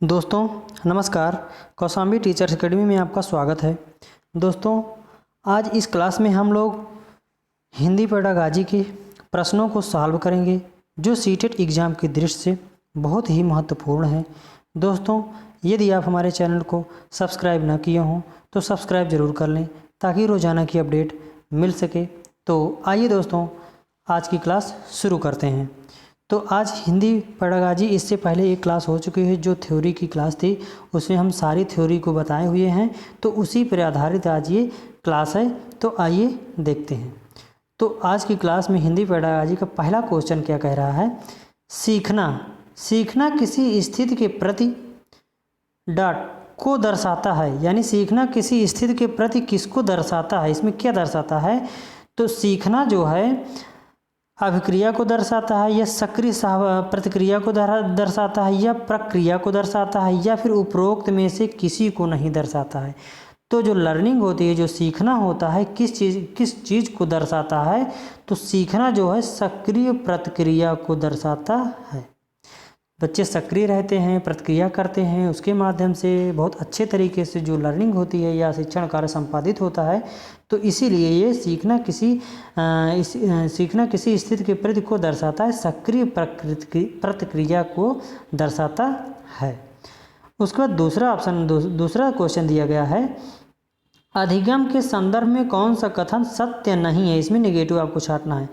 दोस्तों नमस्कार। Kaushambi teachers academy में आपका स्वागत है। दोस्तों आज इस क्लास में हम लोग हिंदी पेडागाजी के प्रश्नों को सॉल्व करेंगे जो सीटेट एग्ज़ाम की दृष्टि से बहुत ही महत्वपूर्ण है। दोस्तों यदि आप हमारे चैनल को सब्सक्राइब ना किए हों तो सब्सक्राइब ज़रूर कर लें ताकि रोज़ाना की अपडेट मिल सके। तो आइए दोस्तों आज की क्लास शुरू करते हैं। तो आज हिंदी पेडागाजी इससे पहले एक क्लास हो चुकी है जो थ्योरी की क्लास थी, उसमें हम सारी थ्योरी को बताए हुए हैं। तो उसी पर आधारित आज ये क्लास है। तो आइए देखते हैं। तो आज की क्लास में हिंदी पेडागाजी का पहला क्वेश्चन क्या कह रहा है, सीखना किसी स्थिति के प्रति डॉट को दर्शाता है। यानी सीखना किसी स्थिति के प्रति किसको दर्शाता है, इसमें क्या दर्शाता है। तो सीखना जो है अभिक्रिया को दर्शाता है या सक्रिय प्रतिक्रिया को दर्शाता है या प्रक्रिया को दर्शाता है या फिर उपरोक्त में से किसी को नहीं दर्शाता है। तो जो लर्निंग होती है, जो सीखना होता है, किस चीज़ को दर्शाता है। तो सीखना जो है सक्रिय प्रतिक्रिया को दर्शाता है। बच्चे सक्रिय रहते हैं, प्रतिक्रिया करते हैं, उसके माध्यम से बहुत अच्छे तरीके से जो लर्निंग होती है या शिक्षण कार्य संपादित होता है। तो इसीलिए ये सीखना किसी स्थिति के प्रति को दर्शाता है, सक्रिय प्रतिक्रिया को दर्शाता है। उसके बाद दूसरा क्वेश्चन दिया गया है, अधिगम के संदर्भ में कौन सा कथन सत्य नहीं है। इसमें नेगेटिव आपको छांटना है।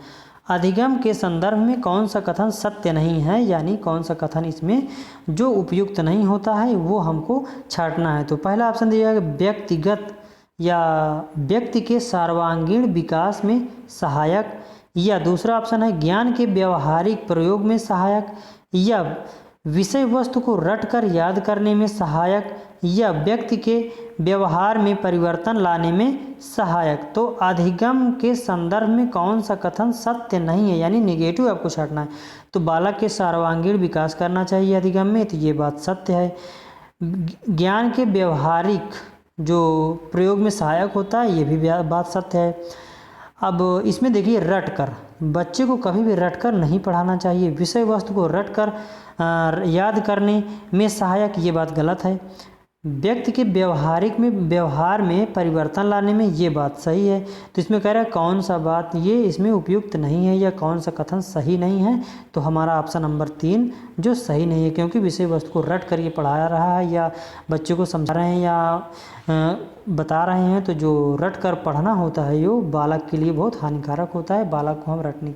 अधिगम के संदर्भ में कौन सा कथन सत्य नहीं है, यानी कौन सा कथन इसमें जो उपयुक्त नहीं होता है वो हमको छांटना है। तो पहला ऑप्शन दिया है व्यक्तिगत या व्यक्ति के सर्वांगीण विकास में सहायक, या दूसरा ऑप्शन है ज्ञान के व्यवहारिक प्रयोग में सहायक, या विषय वस्तु को रटकर याद करने में सहायक, या व्यक्ति के व्यवहार में परिवर्तन लाने में सहायक। तो अधिगम के संदर्भ में कौन सा कथन सत्य नहीं है, यानी नेगेटिव आपको छांटना है। तो बालक के सर्वांगीण विकास करना चाहिए अधिगम में, तो ये बात सत्य है। ज्ञान के व्यवहारिक जो प्रयोग में सहायक होता है, ये भी बात सत्य है। अब इसमें देखिए रटकर, बच्चे को कभी भी रटकर नहीं पढ़ाना चाहिए। विषय वस्तु को रटकर याद करने में सहायक, ये बात गलत है। व्यक्ति के व्यवहार में परिवर्तन लाने में, ये बात सही है। तो इसमें कह रहा है कौन सा बात ये इसमें उपयुक्त नहीं है या कौन सा कथन सही नहीं है। तो हमारा ऑप्शन नंबर 3 जो सही नहीं है, क्योंकि विषय वस्तु को रट कर ये पढ़ा रहा है या बच्चे को समझा रहे हैं या बता रहे हैं। तो जो रट कर पढ़ना होता है ये बालक के लिए बहुत हानिकारक होता है। बालक को हम रटने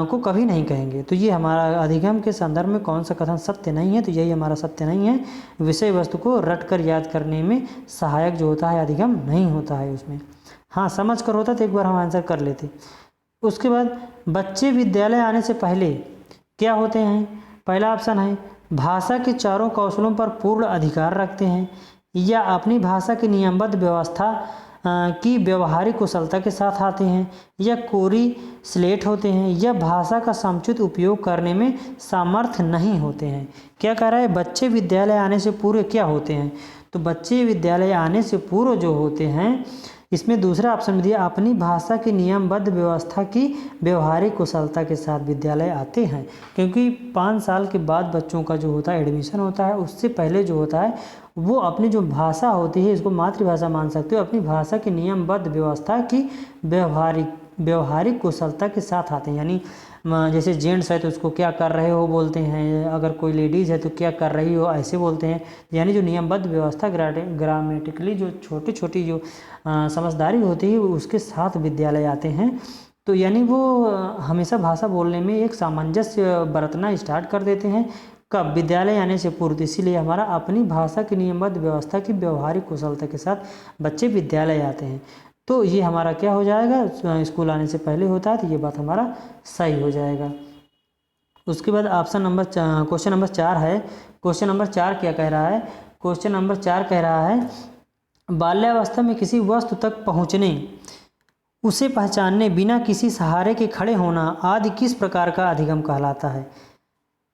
को कभी नहीं कहेंगे। तो ये हमारा अधिगम के संदर्भ में कौन सा कथन सत्य नहीं है, तो यही हमारा सत्य नहीं है। विषय वस्तु को रटकर याद करने में सहायक जो होता है अधिगम नहीं होता है उसमें। हाँ, समझ कर होता तो एक बार हम आंसर कर लेते। उसके बाद बच्चे विद्यालय आने से पहले क्या होते हैं। पहला ऑप्शन है भाषा के चारों कौशलों पर पूर्ण अधिकार रखते हैं, या अपनी भाषा की नियमबद्ध व्यवस्था की व्यवहारिक कुशलता के साथ आते हैं, या कोरी स्लेट होते हैं, या भाषा का समुचित उपयोग करने में सामर्थ्य नहीं होते हैं। क्या कह रहा है, बच्चे विद्यालय आने से पूर्व क्या होते हैं। तो बच्चे विद्यालय आने से पूर्व जो होते हैं, इसमें दूसरा ऑप्शन दिया अपनी भाषा की नियमबद्ध व्यवस्था की व्यवहारिक कुशलता के साथ विद्यालय आते हैं। क्योंकि 5 साल के बाद बच्चों का जो होता है एडमिशन होता है, उससे पहले जो होता है वो अपनी जो भाषा होती है, इसको मातृभाषा मान सकते हो, अपनी भाषा की नियमबद्ध व्यवस्था की व्यवहारिक कुशलता के साथ आते हैं। यानी जैसे जेंट्स है तो उसको क्या कर रहे हो बोलते हैं, अगर कोई लेडीज़ है तो क्या कर रही हो ऐसे बोलते हैं। यानी जो नियमबद्ध व्यवस्था ग्रामेटिकली जो छोटी छोटी जो समझदारी होती है उसके साथ विद्यालय आते हैं। तो यानी वो हमेशा भाषा बोलने में एक सामंजस्य बरतना स्टार्ट कर देते हैं कब, विद्यालय आने से पूर्व। इसीलिए हमारा अपनी भाषा की नियमबद्ध व्यवस्था की व्यवहारिक कुशलता के साथ बच्चे विद्यालय आते हैं। तो ये हमारा क्या हो जाएगा, स्कूल आने से पहले होता है, तो ये बात हमारा सही हो जाएगा। उसके बाद क्वेश्चन नंबर 4 है। क्वेश्चन नंबर 4 क्या कह रहा है। क्वेश्चन नंबर 4 कह रहा है बाल्यावस्था में किसी वस्तु तक पहुँचने, उसे पहचानने, बिना किसी सहारे के खड़े होना आदि किस प्रकार का अधिगम कहलाता है।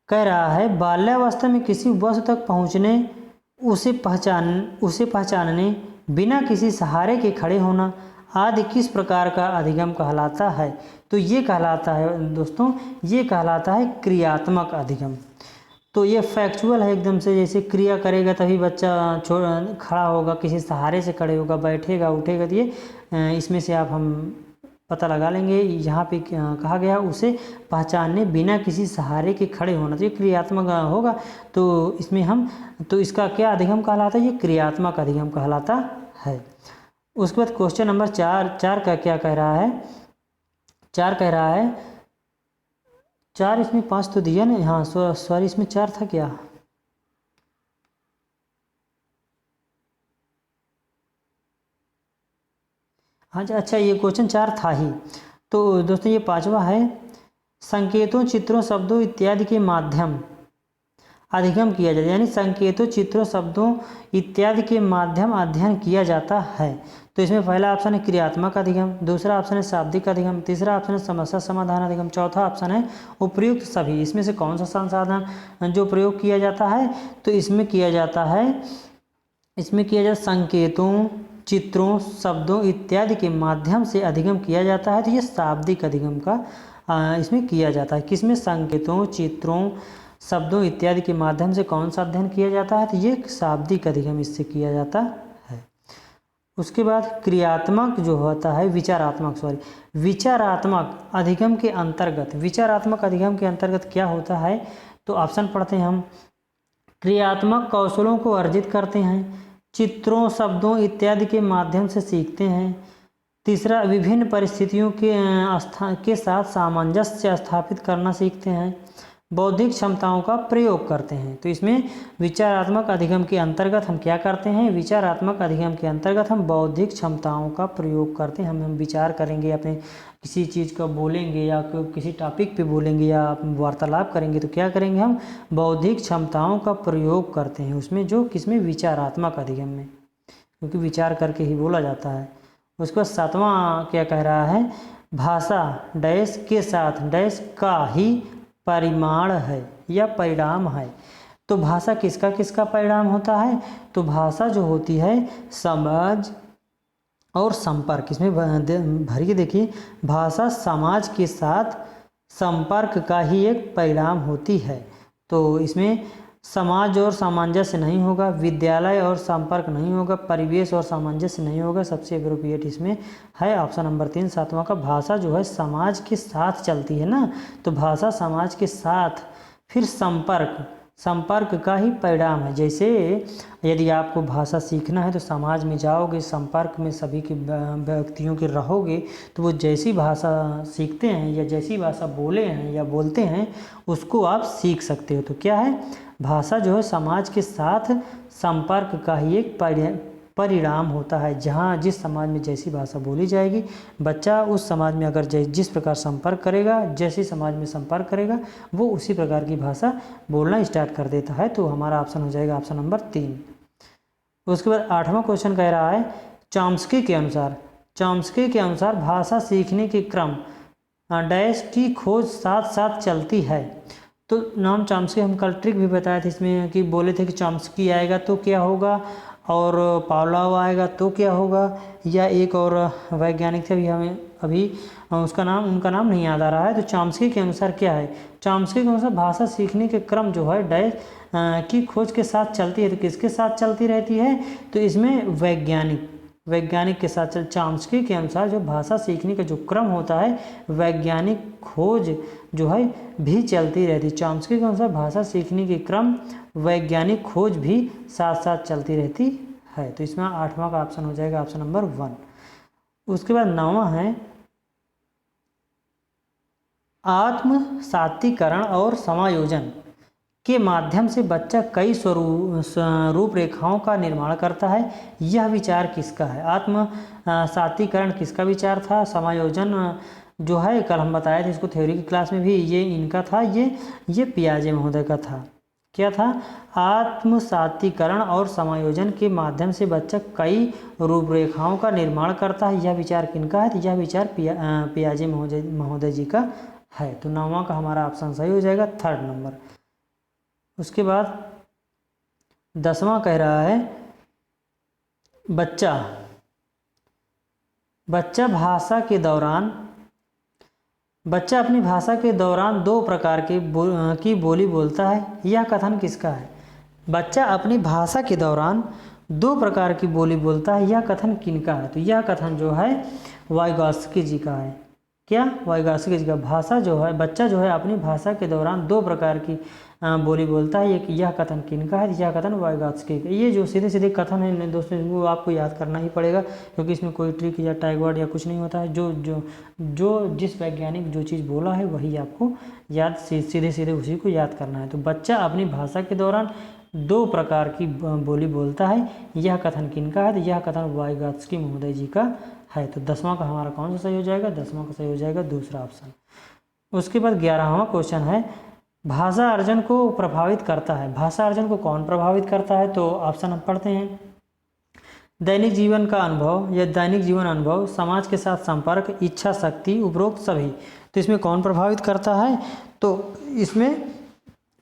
कह रहा है बाल्यावस्था में किसी वस्तु तक पहुँचने, उसे पहचानने, बिना किसी सहारे के खड़े होना आदि किस प्रकार का अधिगम कहलाता है। तो ये कहलाता है दोस्तों, ये कहलाता है क्रियात्मक अधिगम। तो ये फैक्चुअल है एकदम से, जैसे क्रिया करेगा तभी बच्चा खड़ा होगा, किसी सहारे से खड़े होगा, बैठेगा उठेगा, तो ये इसमें से आप हम पता लगा लेंगे। यहाँ पे कहा गया उसे पहचानने बिना किसी सहारे के खड़े होना, तो ये क्रियात्मक होगा। तो इसमें हम तो इसका क्या अधिगम कहलाता है, ये क्रियात्मक अधिगम कहलाता है। उसके बाद क्वेश्चन नंबर 4 का क्या कह रहा है, 4 कह रहा है 4 इसमें 5 तो दिया ना, हाँ सॉरी इसमें 4 था क्या, हाँ अच्छा ये क्वेश्चन 4 था ही। तो दोस्तों ये 5वां है, संकेतों चित्रों शब्दों इत्यादि के माध्यम अधिगम किया जाता है, यानी संकेतों चित्रों शब्दों इत्यादि के माध्यम अध्ययन किया जाता है। तो इसमें पहला ऑप्शन है क्रियात्मक अधिगम, दूसरा ऑप्शन है शाब्दिक अधिगम, तीसरा ऑप्शन है समस्या समाधान अधिगम, चौथा ऑप्शन है उपयुक्त सभी। इसमें से कौन सा संसाधन जो प्रयोग किया जाता है, तो इसमें किया जाता है संकेतों चित्रों शब्दों इत्यादि के माध्यम से अधिगम किया जाता है। तो ये शाब्दिक अधिगम का इसमें किया जाता है। किसमें, संकेतों चित्रों शब्दों इत्यादि के माध्यम से कौन सा अध्ययन किया जाता है, तो ये शाब्दिक अधिगम इससे किया जाता है। उसके बाद क्रियात्मक जो होता है विचारात्मक अधिगम के अंतर्गत, विचारात्मक अधिगम के अंतर्गत क्या होता है, तो ऑप्शन पढ़ते हैं हम। क्रियात्मक कौशलों को अर्जित करते हैं, चित्रों शब्दों इत्यादि के माध्यम से सीखते हैं, तीसरा विभिन्न परिस्थितियों के साथ सामंजस्य स्थापित करना सीखते हैं, बौद्धिक क्षमताओं का प्रयोग करते हैं। तो इसमें विचारात्मक अधिगम के अंतर्गत हम क्या करते हैं, विचारात्मक अधिगम के अंतर्गत हम बौद्धिक क्षमताओं का प्रयोग करते हैं। हम विचार करेंगे, अपने किसी चीज़ को बोलेंगे या किसी टॉपिक पे बोलेंगे या वार्तालाप करेंगे, तो क्या करेंगे, हम बौद्धिक क्षमताओं का प्रयोग करते हैं उसमें, जो किसमें, विचारात्मक अधिगम में, क्योंकि विचार करके ही बोला जाता है। उसके बाद 7वां क्या कह रहा है, भाषा डैश के साथ डैश का ही परिमाण है या परिणाम है। तो भाषा किसका किसका परिणाम होता है, तो भाषा जो होती है समाज और संपर्क, इसमें भरिए देखिए, भाषा समाज के साथ संपर्क का ही एक परिणाम होती है। तो इसमें समाज और सामंजस्य नहीं होगा, विद्यालय और संपर्क नहीं होगा, परिवेश और सामंजस्य नहीं होगा। सबसे एप्रोप्रिएट इसमें है ऑप्शन नंबर 3 7वां का, भाषा जो है समाज के साथ चलती है ना, तो भाषा समाज के साथ, फिर संपर्क का ही परिणाम है। जैसे यदि आपको भाषा सीखना है तो समाज में जाओगे, संपर्क में सभी के व्यक्तियों के रहोगे, तो वो जैसी भाषा सीखते हैं या जैसी भाषा बोले हैं या बोलते हैं उसको आप सीख सकते हो। तो क्या है, भाषा जो है समाज के साथ संपर्क का ही एक परिणाम होता है। जहाँ जिस समाज में जैसी भाषा बोली जाएगी, बच्चा उस समाज में अगर जिस प्रकार संपर्क करेगा, जैसी समाज में संपर्क करेगा, वो उसी प्रकार की भाषा बोलना स्टार्ट कर देता है। तो हमारा ऑप्शन हो जाएगा ऑप्शन नंबर 3। उसके बाद 8वां क्वेश्चन कह रहा है, चॉम्स्की के अनुसार भाषा सीखने के क्रम डैश की खोज साथ साथ चलती है। तो नाम चॉम्स्की हम कल ट्रिक भी बताए थे इसमें, कि बोले थे कि चॉम्स्की आएगा तो क्या होगा और पावलोव आएगा तो क्या होगा, या एक और वैज्ञानिक थे, हमें अभी उनका नाम नहीं याद आ रहा है। तो चॉम्स्की के अनुसार क्या है, चॉम्स्की के अनुसार भाषा सीखने के क्रम जो है डैश की खोज के साथ चलती है। तो किसके साथ चलती रहती है, तो इसमें वैज्ञानिक के साथ चॉम्स्की के अनुसार जो भाषा सीखने का जो क्रम होता है, वैज्ञानिक खोज जो है भी चलती रहती है। चॉम्स्की के अनुसार भाषा सीखने के क्रम वैज्ञानिक खोज भी साथ साथ चलती रहती है। तो इसमें 8वां का ऑप्शन हो जाएगा ऑप्शन नंबर 1। उसके बाद 9वां है, आत्म सातीकरण और समायोजन के माध्यम से बच्चा कई रूपरेखाओं का निर्माण करता है। यह विचार किसका है, आत्म सातीकरण किसका विचार था, समायोजन जो है कल हम बताए थे इसको थ्योरी की क्लास में भी, ये इनका था, ये पियाजे महोदय का था। क्या था, आत्म सातीकरण और समायोजन के माध्यम से बच्चा कई रूपरेखाओं का निर्माण करता है। यह विचार किनका है, तो यह विचार पियाजे महोदय जी का है। तो 9वां का हमारा ऑप्शन सही हो जाएगा 3rd नंबर। उसके बाद 10वां कह रहा है, बच्चा बच्चा अपनी भाषा के दौरान दो प्रकार की बोली बोलता है, यह कथन किसका है? बच्चा अपनी भाषा के दौरान दो प्रकार की बोली बोलता है, यह कथन किनका है? तो यह कथन जो है वाइगॉत्स्की जी का है। क्या? वाइगॉत्स्की जी का। भाषा जो है, बच्चा जो है अपनी भाषा के दौरान दो प्रकार की बोली बोलता है, यह कथन किनका है? यह कथन वाइगॉत्स्की का। ये जो सीधे सीधे कथन है दोस्तों, वो आपको याद करना ही पड़ेगा, क्योंकि इसमें कोई ट्रिक या टैग वर्ड या कुछ नहीं होता है। जो जिस वैज्ञानिक जो चीज़ बोला है वही आपको याद, सीधे सीधे उसी को याद करना है। तो बच्चा अपनी भाषा के दौरान दो प्रकार की बोली बोलता है, यह कथन किनका है? तो यह कथन वाइगॉत्स्की महोदय जी का है। तो 10वां का हमारा कौन सा सही हो जाएगा? 10वां का सही हो जाएगा दूसरा ऑप्शन। उसके बाद 11वां क्वेश्चन है, भाषा अर्जन को प्रभावित करता है। भाषा अर्जन को कौन प्रभावित करता है? तो ऑप्शन हम पढ़ते हैं। दैनिक जीवन का अनुभव या दैनिक जीवन अनुभव, समाज के साथ संपर्क, इच्छा शक्ति, उपरोक्त सभी। तो इसमें कौन प्रभावित करता है? तो इसमें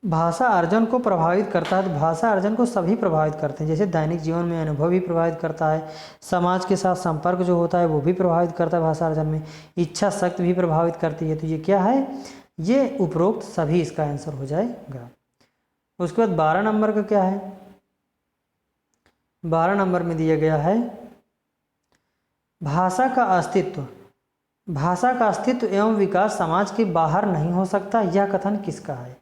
भाषा अर्जन को प्रभावित करता है। तो भाषा अर्जन को सभी प्रभावित करते हैं, जैसे दैनिक जीवन में अनुभव भी प्रभावित करता है, समाज के साथ संपर्क जो होता है वो भी प्रभावित करता है भाषा अर्जन में, इच्छा शक्ति भी प्रभावित करती है। तो ये क्या है? ये उपरोक्त सभी इसका आंसर हो जाएगा। उसके बाद 12 नंबर का क्या है? 12 नंबर में दिया गया है, भाषा का अस्तित्व। भाषा का अस्तित्व एवं विकास समाज के बाहर नहीं हो सकता, यह कथन किसका है?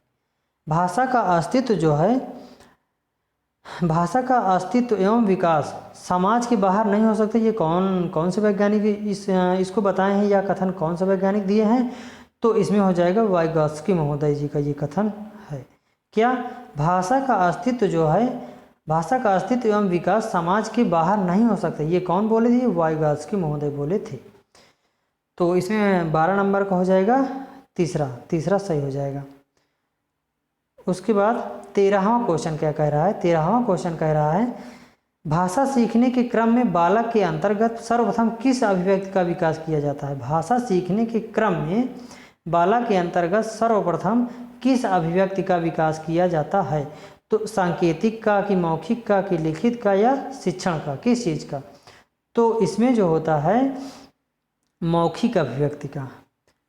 भाषा का अस्तित्व जो है, भाषा का अस्तित्व एवं विकास समाज के बाहर नहीं हो सकता, ये कौन से वैज्ञानिक इसको बताए हैं, या कथन कौन से वैज्ञानिक दिए हैं? तो इसमें हो जाएगा वाइगॉत्स्की महोदय जी का ये कथन है। क्या? भाषा का अस्तित्व जो है, भाषा का अस्तित्व एवं विकास समाज के बाहर नहीं हो सकता, ये कौन बोले थे? वाइगॉत्स्की महोदय बोले थे। तो इसमें 12 नंबर का हो जाएगा तीसरा सही हो जाएगा। उसके बाद 13वां क्वेश्चन क्या कह रहा है? 13वां क्वेश्चन कह रहा है, भाषा सीखने के क्रम में बालक के अंतर्गत सर्वप्रथम किस अभिव्यक्ति का विकास किया जाता है? भाषा सीखने के क्रम में बालक के अंतर्गत सर्वप्रथम किस अभिव्यक्ति का विकास किया जाता है? तो सांकेतिक का, कि मौखिक का, कि लिखित का, या शिक्षण का, किस चीज़ का? तो इसमें जो होता है मौखिक अभिव्यक्ति का।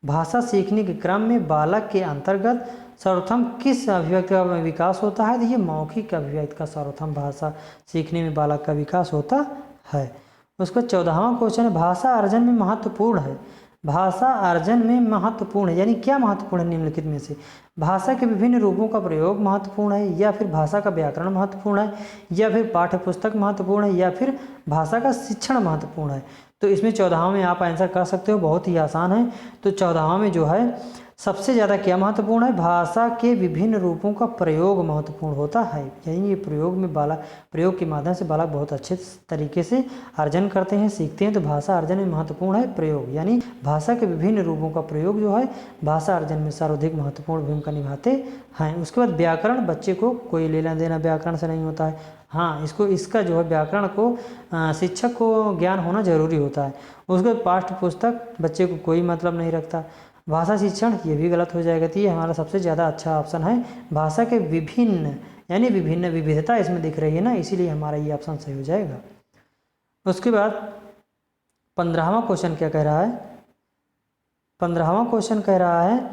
भाषा सीखने के क्रम में बालक के अंतर्गत सर्वप्रथम किस अभिव्यक्ति का विकास होता है? तो ये मौखिक अभिव्यक्ति का सर्वप्रथम भाषा सीखने में बालक का विकास होता है। उसका 14वां क्वेश्चन है, भाषा अर्जन में महत्वपूर्ण है। भाषा अर्जन में महत्वपूर्ण है, यानी क्या महत्वपूर्ण है? निम्नलिखित में से भाषा के विभिन्न रूपों का प्रयोग महत्वपूर्ण है, या फिर भाषा का व्याकरण महत्वपूर्ण है, या फिर पाठ्यपुस्तक महत्वपूर्ण है, या फिर भाषा का शिक्षण महत्वपूर्ण है? तो इसमें 14वां में आप आंसर कर सकते हो, बहुत ही आसान है। तो 14वां में जो है सबसे ज़्यादा क्या महत्वपूर्ण है? भाषा के विभिन्न रूपों का प्रयोग महत्वपूर्ण होता है, यानी ये प्रयोग के माध्यम से बालक बहुत अच्छे तरीके से अर्जन करते हैं, सीखते हैं। तो भाषा अर्जन में महत्वपूर्ण है प्रयोग, यानी भाषा के विभिन्न रूपों का प्रयोग जो है भाषा अर्जन में सर्वाधिक महत्वपूर्ण भूमिका निभाते हैं। उसके बाद व्याकरण, बच्चे को कोई लेना देना व्याकरण से नहीं होता है। हाँ, इसका जो है व्याकरण को शिक्षक को ज्ञान होना जरूरी होता है। उसके बाद पाठ्य पुस्तक बच्चे को कोई मतलब नहीं रखता। भाषा शिक्षण, ये भी गलत हो जाएगा। तो ये हमारा सबसे ज़्यादा अच्छा ऑप्शन है। भाषा के विभिन्न, यानी विभिन्न विविधता इसमें दिख रही है ना, इसीलिए हमारा ये ऑप्शन सही हो जाएगा। उसके बाद 15वां क्वेश्चन क्या कह रहा है? 15वां क्वेश्चन कह रहा है,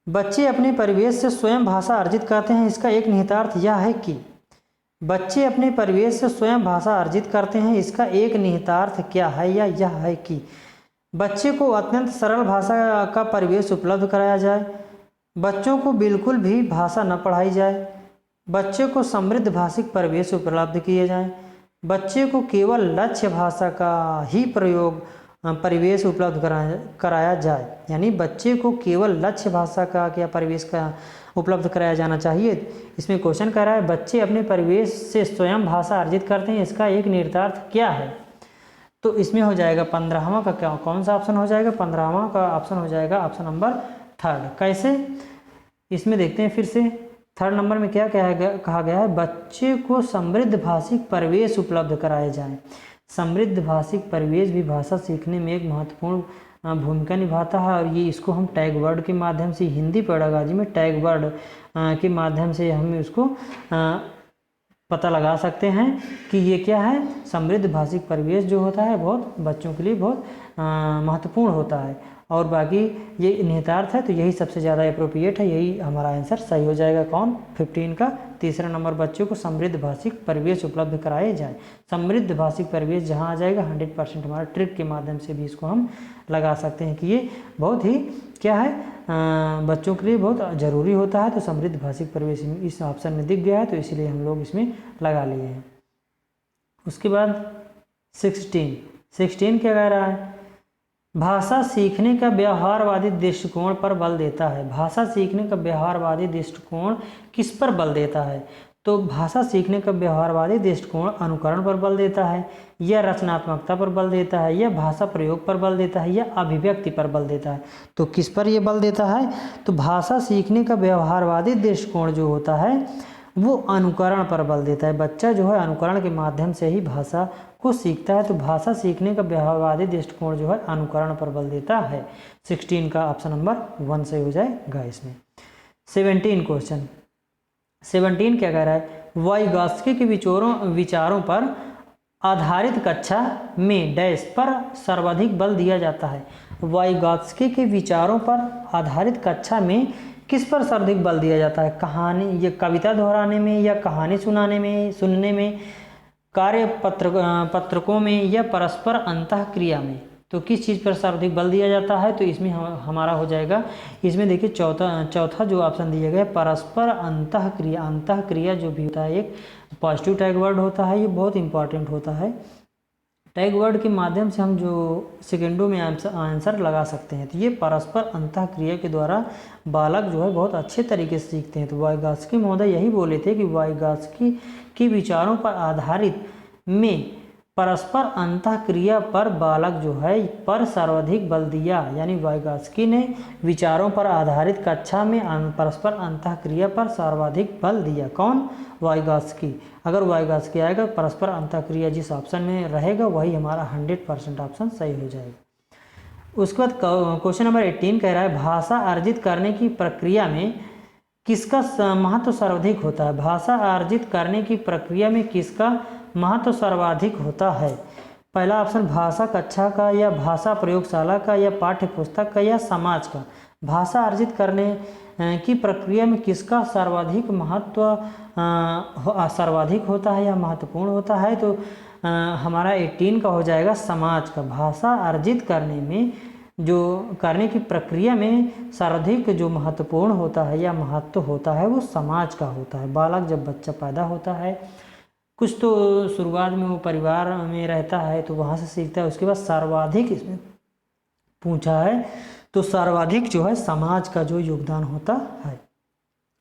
बच्चे अपने परिवेश से स्वयं भाषा अर्जित करते हैं, इसका एक निहितार्थ यह है कि। बच्चे अपने परिवेश से स्वयं भाषा अर्जित करते हैं, इसका एक निहितार्थ क्या है, या यह है कि बच्चे को अत्यंत सरल भाषा का परिवेश उपलब्ध कराया जाए, बच्चों को बिल्कुल भी भाषा न पढ़ाई जाए, बच्चे को समृद्ध भाषिक परिवेश उपलब्ध किए जाएं, बच्चे को केवल लक्ष्य भाषा का ही परिवेश उपलब्ध कराया जाए, यानी बच्चे को केवल लक्ष्य भाषा का क्या परिवेश का उपलब्ध कराया जाना चाहिए। इसमें क्वेश्चन कह रहा है, बच्चे अपने परिवेश से स्वयं भाषा अर्जित करते हैं, इसका एक निहितार्थ क्या है? तो इसमें हो जाएगा 15वां का क्या, कौन सा ऑप्शन हो जाएगा? 15वां का ऑप्शन हो जाएगा ऑप्शन नंबर 3। कैसे? इसमें देखते हैं फिर से। 3rd नंबर में क्या कहा गया है? बच्चे को समृद्ध भाषिक परिवेश उपलब्ध कराए जाएं। समृद्ध भाषिक परिवेश भी भाषा सीखने में एक महत्वपूर्ण भूमिका निभाता है, और ये इसको हम टैग वर्ड के माध्यम से, हिंदी पेडागॉजी में टैग वर्ड के माध्यम से हम उसको पता लगा सकते हैं कि ये क्या है। समृद्ध भाषिक परिवेश जो होता है बहुत बच्चों के लिए बहुत महत्वपूर्ण होता है, और बाकी ये निहितार्थ है, तो यही सबसे ज़्यादा अप्रोप्रिएट है, यही हमारा आंसर सही हो जाएगा। कौन? 15 का तीसरा नंबर, बच्चों को समृद्ध भाषिक परिवेश उपलब्ध कराए जाए। समृद्ध भाषिक परिवेश जहाँ आ जाएगा 100% हमारा ट्रिक के माध्यम से भी इसको हम लगा सकते हैं कि ये बहुत ही क्या है, बच्चों के लिए बहुत ज़रूरी होता है। तो समृद्ध भाषिक परिवेश इस ऑप्शन में दिख गया है, तो इसीलिए हम लोग इसमें लगा लिए हैं। उसके बाद 16 क्या कह रहा है? भाषा सीखने का व्यवहारवादी दृष्टिकोण पर बल देता है। भाषा सीखने का व्यवहारवादी दृष्टिकोण किस पर बल देता है? तो भाषा सीखने का व्यवहारवादी दृष्टिकोण अनुकरण पर बल देता है, या रचनात्मकता पर बल देता है, या भाषा प्रयोग पर बल देता है, या अभिव्यक्ति पर बल देता है। तो किस पर यह बल देता है? तो भाषा सीखने का व्यवहारवादी दृष्टिकोण जो होता है वो अनुकरण पर बल देता है। बच्चा जो है अनुकरण के माध्यम से ही भाषा को सीखता है। तो भाषा सीखने का व्यवहारवादी दृष्टिकोण जो है अनुकरण पर बल देता है। 16 का ऑप्शन नंबर 1 से हो जाएगा इसमें। 17 क्वेश्चन 17 क्या कह रहा है? वाइगॉत्स्की के विचारों पर आधारित कक्षा में डैश पर सर्वाधिक बल दिया जाता है। वाइगॉत्स्की के विचारों पर आधारित कक्षा में किस पर सर्वाधिक बल दिया जाता है? कहानी या कविता दोहराने में, या कहानी सुनने में, कार्य पत्रकों में, या परस्पर अंतःक्रिया में? तो किस चीज़ पर सर्वाधिक बल दिया जाता है? तो इसमें हमारा हो जाएगा, इसमें देखिए चौथा जो ऑप्शन दिया गया है परस्पर अंतःक्रिया। अंतःक्रिया जो भी होता है एक पॉजिटिव टैग वर्ड होता है, ये बहुत इंपॉर्टेंट होता है। टैग वर्ड के माध्यम से हम जो सेकेंडों में आंसर लगा सकते हैं। तो ये परस्पर अंतःक्रिया के द्वारा बालक जो है बहुत अच्छे तरीके से सीखते हैं। तो वाइगॉत्स्की महोदय यही बोले थे कि वाइगॉत्स्की के विचारों पर आधारित में परस्पर अंतःक्रिया पर बालक जो है पर सर्वाधिक बल दिया, यानी वाइगॉत्स्की ने विचारों पर आधारित कक्षा में परस्पर अंतःक्रिया पर सर्वाधिक बल दिया। कौन? वाइगॉत्स्की। अगर वाइगॉत्स्की आएगा परस्पर अंतःक्रिया जिस ऑप्शन में रहेगा वही हमारा 100% ऑप्शन सही हो जाएगा। उसके बाद क्वेश्चन नंबर 18 कह रहा है भाषा अर्जित करने की प्रक्रिया में किसका महत्व सर्वाधिक होता है? भाषा अर्जित करने की प्रक्रिया में किसका महत्व सर्वाधिक होता है? पहला ऑप्शन भाषा कक्षा का, या भाषा प्रयोगशाला का, या पाठ्य पुस्तक का, या समाज का। भाषा अर्जित करने की प्रक्रिया में किसका सर्वाधिक महत्व सर्वाधिक होता है या महत्वपूर्ण होता है? तो हमारा 18 का हो जाएगा समाज का। भाषा अर्जित करने की प्रक्रिया में सर्वाधिक जो महत्वपूर्ण होता है या महत्व होता है वो समाज का होता है। बालक जब बच्चा पैदा होता है, कुछ तो शुरुआत में वो परिवार में रहता है तो वहाँ से सीखता है, उसके बाद सर्वाधिक इसमें पूछा है तो सर्वाधिक जो है समाज का जो योगदान होता है।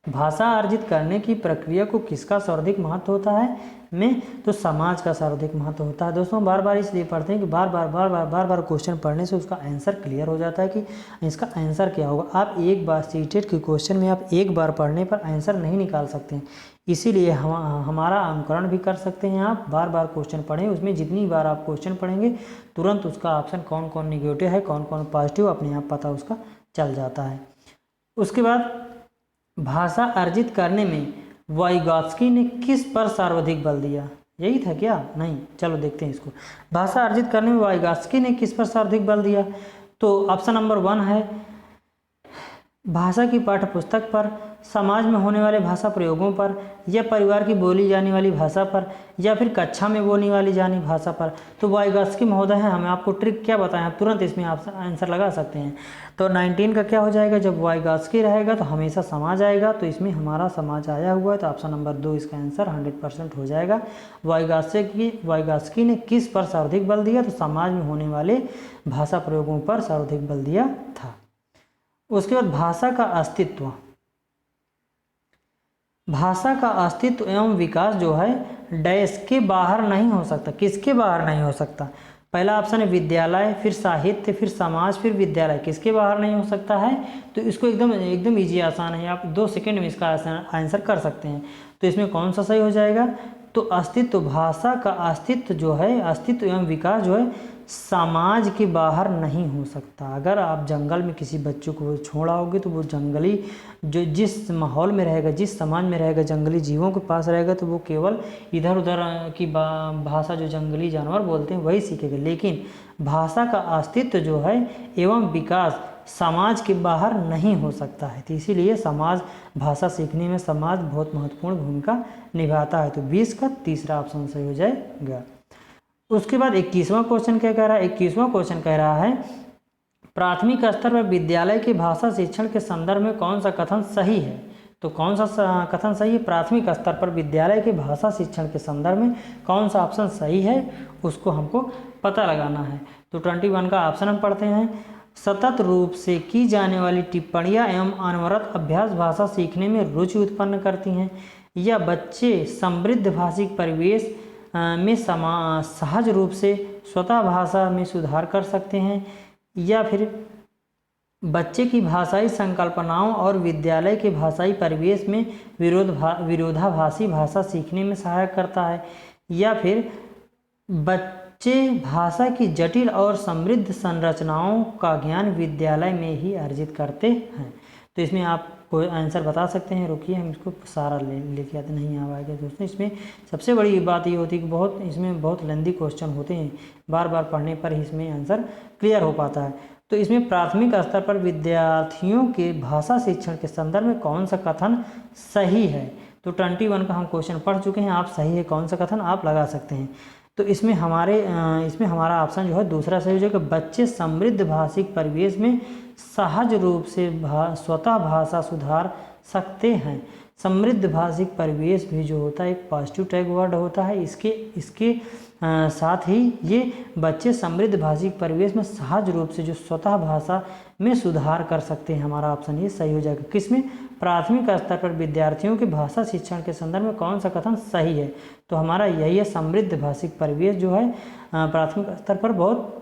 भाषा अर्जित करने की प्रक्रिया को किसका सर्वाधिक महत्व होता है में? तो समाज का सर्वाधिक महत्व होता है। दोस्तों बार बार इसलिए पढ़ते हैं कि बार बार क्वेश्चन पढ़ने से उसका आंसर क्लियर हो जाता है कि इसका आंसर क्या होगा। आप एक बार सीटेट के क्वेश्चन में आप एक बार पढ़ने पर आंसर नहीं निकाल सकते हैं, इसीलिए हमारा अनुकरण भी कर सकते हैं। आप बार बार क्वेश्चन पढ़ें, उसमें जितनी बार आप क्वेश्चन पढ़ेंगे तुरंत उसका ऑप्शन कौन कौन निगेटिव है कौन कौन पॉजिटिव अपने आप पता उसका चल जाता है। उसके बाद भाषा अर्जित करने में वाइगॉत्स्की ने किस पर सर्वाधिक बल दिया? यही था क्या? नहीं, चलो देखते हैं इसको। भाषा अर्जित करने में वाइगॉत्स्की ने किस पर सर्वाधिक बल दिया? तो ऑप्शन नंबर 1 है भाषा की पाठ्यपुस्तक पर, समाज में होने वाले भाषा प्रयोगों पर, या परिवार की बोली जाने वाली भाषा पर, या फिर कक्षा में बोलने वाली जानी भाषा पर। तो वाइगॉत्स्की महोदय हैं, हमें आपको ट्रिक क्या बताएं, आप तुरंत इसमें आप आंसर लगा सकते हैं। तो 19 का क्या हो जाएगा? जब वाइगॉत्स्की रहेगा तो हमेशा समाज आएगा, तो इसमें हमारा समाज आया हुआ है, तो ऑप्शन नंबर 2 इसका आंसर 100% हो जाएगा। वाइगॉत्स्की ने किस पर सर्वाधिक बल दिया? तो समाज में होने वाले भाषा प्रयोगों पर सर्वाधिक बल दिया था। उसके बाद भाषा का अस्तित्व, भाषा का अस्तित्व एवं विकास जो है डैश के बाहर नहीं हो सकता। किसके बाहर नहीं हो सकता? पहला ऑप्शन है विद्यालय, फिर साहित्य, फिर समाज, फिर विद्यालय। किसके बाहर नहीं हो सकता है? तो इसको एकदम इजी आसान है, आप 2 सेकंड में इसका आंसर कर सकते हैं। तो इसमें कौन सा सही हो जाएगा? तो अस्तित्व, भाषा का अस्तित्व जो है, अस्तित्व एवं विकास जो है समाज के बाहर नहीं हो सकता। अगर आप जंगल में किसी बच्चों को छोड़ आओगे तो वो जंगली जो जिस माहौल में रहेगा, जिस समाज में रहेगा, जंगली जीवों के पास रहेगा, तो वो केवल इधर उधर की भाषा जो जंगली जानवर बोलते हैं वही सीखेगा। लेकिन भाषा का अस्तित्व जो है एवं विकास समाज के बाहर नहीं हो सकता है। तो इसीलिए समाज, भाषा सीखने में समाज बहुत महत्वपूर्ण भूमिका निभाता है। तो 20 का तीसरा ऑप्शन सही हो जाएगा। उसके बाद 21वां क्वेश्चन क्या कह रहा है? 21वां क्वेश्चन कह रहा है प्राथमिक स्तर पर विद्यालय के भाषा शिक्षण के संदर्भ में कौन सा कथन सही है? तो कौन सा कथन सही है? प्राथमिक स्तर पर विद्यालय के भाषा शिक्षण के संदर्भ में कौन सा ऑप्शन सही है, उसको हमको पता लगाना है। तो 21 का ऑप्शन हम पढ़ते हैं। सतत रूप से की जाने वाली टिप्पणियाँ एवं अनवरत अभ्यास भाषा सीखने में रुचि उत्पन्न करती हैं, या बच्चे समृद्ध भाषिक परिवेश में सहज रूप से स्वतः भाषा में सुधार कर सकते हैं, या फिर बच्चे की भाषाई संकल्पनाओं और विद्यालय के भाषाई परिवेश में विरोधाभासी भाषा सीखने में सहायक करता है, या फिर बच्चे भाषा की जटिल और समृद्ध संरचनाओं का ज्ञान विद्यालय में ही अर्जित करते हैं। तो इसमें आप कोई आंसर बता सकते हैं। रुकिए हम इसको सारा लेके आते नहीं आ पाएगा दोस्तों। इसमें सबसे बड़ी बात ये होती है कि इसमें बहुत लेंदी क्वेश्चन होते हैं, बार बार पढ़ने पर ही इसमें आंसर क्लियर हो पाता है। तो इसमें प्राथमिक स्तर पर विद्यार्थियों के भाषा शिक्षण के संदर्भ में कौन सा कथन सही है? तो 21 का हम क्वेश्चन पढ़ चुके हैं। आप सही है कौन सा कथन आप लगा सकते हैं। तो इसमें हमारा ऑप्शन जो है दूसरा सही हो जाएगा। बच्चे समृद्ध भाषिक परिवेश में सहज रूप से स्वतः भाषा सुधार सकते हैं। समृद्ध भाषिक परिवेश भी जो होता है एक पॉजिटिव टैग वर्ड होता है। इसके साथ ही ये बच्चे समृद्ध भाषिक परिवेश में सहज रूप से जो स्वतः भाषा में सुधार कर सकते हैं। हमारा ऑप्शन ये सही हो जाएगा। किसमें? प्राथमिक स्तर पर विद्यार्थियों के भाषा शिक्षण के संदर्भ में कौन सा कथन सही है? तो हमारा यही है, समृद्ध भाषिक परिवेश जो है प्राथमिक स्तर पर बहुत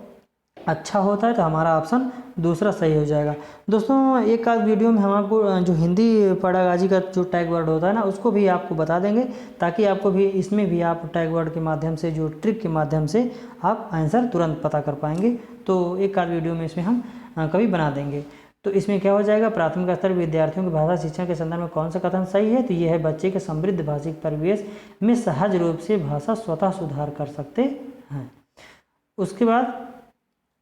अच्छा होता है। तो हमारा ऑप्शन दूसरा सही हो जाएगा। दोस्तों एक आध वीडियो में हम आपको जो हिंदी पैडागॉजी का जो टैग वर्ड होता है ना, उसको भी आपको बता देंगे, ताकि आपको भी इसमें भी आप टैग वर्ड के माध्यम से, जो ट्रिक के माध्यम से आप आंसर तुरंत पता कर पाएंगे। तो एक आध वीडियो में इसमें हम कभी बना देंगे। तो इसमें क्या हो जाएगा? प्राथमिक स्तर विद्यार्थियों की भाषा शिक्षण के संदर्भ में कौन सा कथन सही है? तो ये है बच्चे के समृद्ध भाषिक परिवेश में सहज रूप से भाषा स्वतः सुधार कर सकते हैं। उसके बाद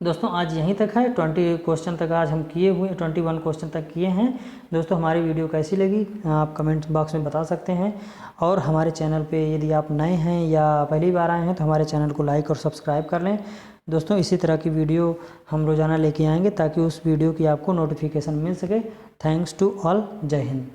दोस्तों आज यहीं तक है। 20 क्वेश्चन तक आज हम किए हुए, 21 क्वेश्चन तक किए हैं। दोस्तों हमारी वीडियो कैसी लगी आप कमेंट बॉक्स में बता सकते हैं। और हमारे चैनल पे यदि आप नए हैं या पहली बार आए हैं तो हमारे चैनल को लाइक और सब्सक्राइब कर लें। दोस्तों इसी तरह की वीडियो हम रोज़ाना लेके आएंगे ताकि उस वीडियो की आपको नोटिफिकेशन मिल सके। Thanks to all. जय हिंद।